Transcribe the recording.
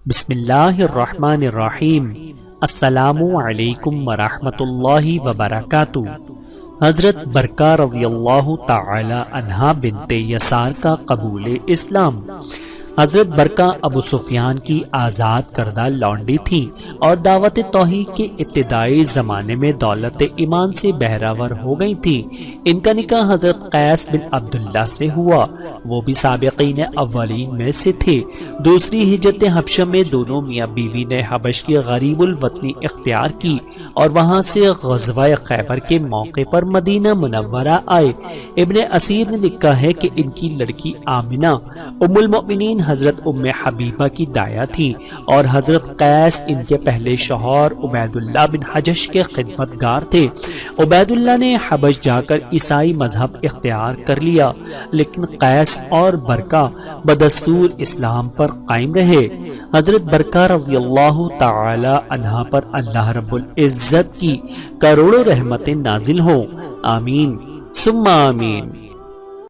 بسم اللہ الرحمن الرحیم۔ السلام علیکم ورحمۃ اللہ وبرکاتہ۔ حضرت برکہ رضی اللہ تعالی عنہا بنت یسار کا قبول اسلام۔ حضرت برکہ ابو سفیان کی آزاد کردہ لونڈی تھیں اور دعوت توحید کے ابتدائی زمانے میں دولت ایمان سے بہراور ہو گئی تھیں۔ ان کا نکاح حضرت قیس بن عبداللہ سے ہوا، وہ بھی سابقین اولین میں سے تھے۔ دوسری ہجرت حبشہ میں دونوں میاں بیوی نے حبش کی غریب الوطنی اختیار کی اور وہاں سے غزوہ خیبر کے موقع پر مدینہ منورہ آئے۔ ابن اسیر نے لکھا ہے کہ ان کی لڑکی آمنہ ام المؤمنین حضرت ام حبیبہ کی دایا تھی اور حضرت قیس ان کے پہلے شوہر عبید اللہ بن حجش کے خدمت گار تھے۔ عبید اللہ نے حبش جا کر عیسائی مذہب اختیار کر لیا، لیکن قیس اور برکہ بدستور اسلام پر قائم رہے۔ حضرت برکہ رضی اللہ تعالی عنہا پر اللہ رب العزت کی کروڑوں رحمتیں نازل ہوں، آمین ثم آمین۔